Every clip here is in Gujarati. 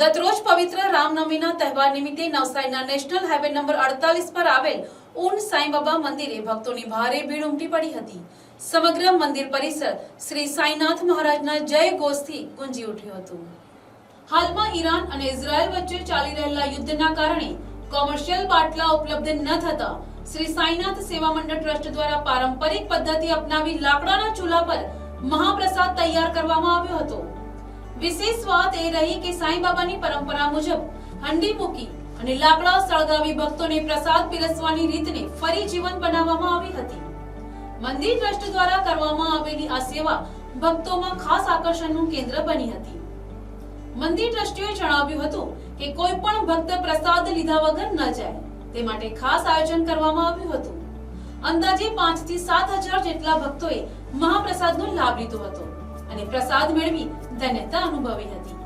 ગતરોજ પવિત્ર રામનવમીના તહેવાર નિમિત્તે નવસારીના નેશનલ હાઈવે નંબર 48 પર આવેલ ઊન સાંઈબાબા મંદિરે ભક્તોની ભારે ભીડ ઉમટી પડી હતી। સમગ્ર મંદિર પરિસર શ્રી સાંઈનાથ મહારાજના જય ઘોષથી ગુંજી ઉઠ્યું હતું। હાલમાં ઈરાન અને ઇઝરાયલ વચ્ચે ચાલી રહેલા યુદ્ધના કારણે કોમર્શિયલ બાટલા ઉપલબ્ધ ન થતા શ્રી સાંઈનાથ સેવા મંડળ ટ્રસ્ટ દ્વારા પારંપરિક પદ્ધતિ અપનાવી લાકડાના ચૂલા પર મહાપ્રસાદ તૈયાર કરવામાં આવ્યો હતો। વિશેષ વાત એ રહી કે સાંઈ બાબાની પરંપરા મુજબ હંડી મૂકી અને લાકડા સળગાવી ભક્તોને પ્રસાદ પીરસવાની રીતને ફરી જીવન બનાવવામાં આવી હતી। મંદિર ટ્રસ્ટ દ્વારા કરવામાં આવેલી આ સેવા ભક્તોમાં ખાસ આકર્ષણનું કેન્દ્ર બની હતી। મંદિર ટ્રસ્ટીઓએ જણાવ્યું હતું કે કોઈ પણ ભક્ત પ્રસાદ લીધા વગર ન જાય તે માટે ખાસ આયોજન કરવામાં આવ્યું હતું। અંદાજે 5 થી 7 હજાર જેટલા ભક્તોએ મહાપ્રસાદનો લાભ લીધો હતો અને પ્રસાદ મેળવી ધન્યતા અનુભવી હતી।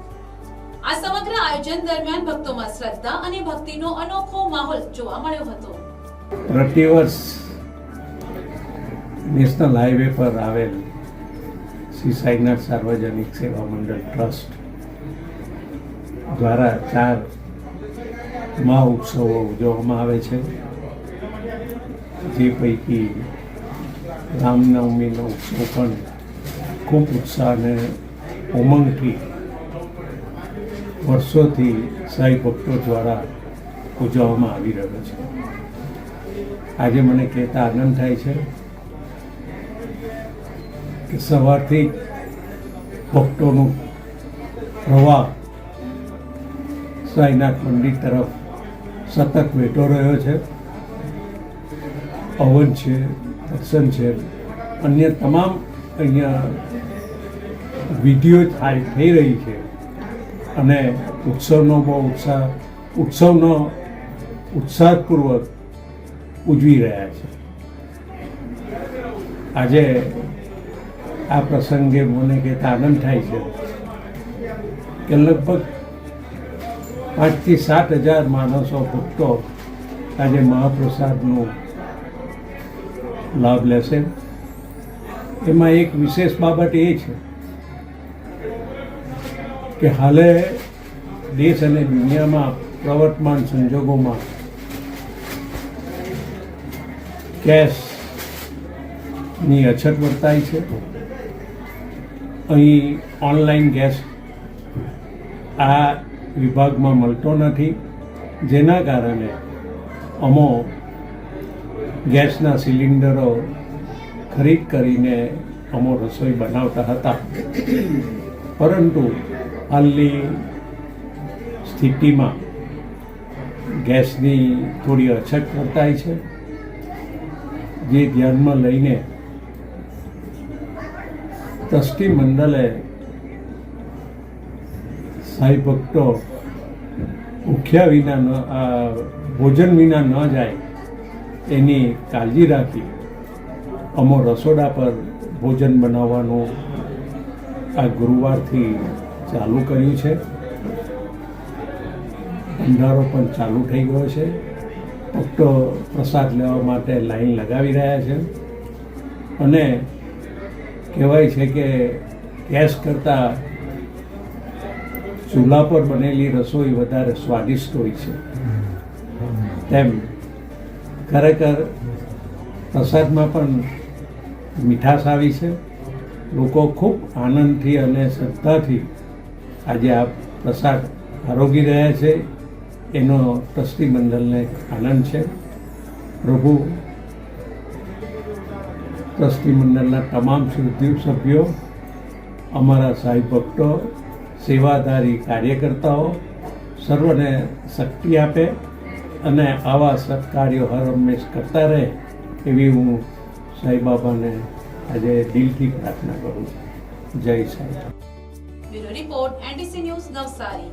આ સમગ્ર આયોજન દરમિયાન ભક્તોમાં શ્રદ્ધા અને ભક્તિનો અનોખો માહોલ જોવા મળ્યો હતો। પ્રતિવર્ષ નેશનલ હાઈવે પર આવેલ શ્રી સાંઈનાથ સાર્વજનિક સેવા મંડળ ટ્રસ્ટ દ્વારા 4 મહા ઉત્સવો ઉજવવામાં આવે છે, જે પૈકી રામનવમીનો ઉત્સવ પણ ખૂબ ઉત્સાહ અને ઉમંગથી વર્ષોથી સાંઈ ભક્તો દ્વારા ઉજવવામાં આવી રહ્યો છે। આજે મને કહેતા આનંદ થાય છે કે સવારથી ભક્તોનો પ્રવાહ સાંઈનાથ મંદિર તરફ સતત વહેતો રહ્યો છે। હવન છે, દર્શન છે, અન્ય તમામ અહીંયા વિધિઓ થઈ રહી છે અને ઉત્સવનો બહુ ઉત્સાહપૂર્વક ઉજવી રહ્યા છે। આજે આ પ્રસંગે મને કહેતા આનંદ થાય છે કે લગભગ 5 થી 7 હજાર માણસો ભક્તો આજે મહાપ્રસાદનો લાભ લેશે। એમાં એક વિશેષ બાબત એ છે કે હાલે દેશ અને દુનિયામાં પ્રવર્તમાન સંજોગોમાં ગેસની અછત વર્તાય છે। અહીં ઓનલાઈન ગેસ આ વિભાગમાં મળતો નથી, જેના કારણે અમો ગેસના સિલિન્ડરો ખરીદ કરીને અમો રસોઈ બનાવતા હતા, પરંતુ હાલની સ્થિતિમાં ગેસની થોડી અછત વર્તાય છે, જે ધ્યાનમાં લઈને ટ્રસ્ટી મંડળે સાંઈ ભક્તો ભૂખ્યા વિના ભોજન વિના ન જાય એની કાળજી રાખી અમો રસોડા પર ભોજન બનાવવાનું આ ગુરુવારથી ચાલુ કર્યું છે। ભંડારો પણ ચાલુ થઈ ગયો છે। ભક્તો પ્રસાદ લેવા માટે લાઈન લગાવી રહ્યા છે અને કહેવાય છે કે ગેસ કરતાં ચૂલા પર બનેલી રસોઈ વધારે સ્વાદિષ્ટ હોય છે। તેમ ખરેખર પ્રસાદમાં પણ મીઠાશ આવી છે। લોકો ખૂબ આનંદથી અને શ્રદ્ધાથી આજે આ પ્રસાદ આરોગી રહ્યા છે, એનો ટ્રસ્ટી મંડળને આનંદ છે। પ્રભુ ટ્રસ્ટી મંડળના તમામ સભ્યો, અમારા સાંઈ ભક્તો, સેવાધારી કાર્યકર્તાઓ સર્વને શક્તિ આપે અને આવા સત્કાર્યો હર હંમેશ કરતા રહે એવી હું સાંઈ બાબાને આજે દિલથી પ્રાર્થના કરું છું। જય Sai. Bureau report, NTC news, Navsari.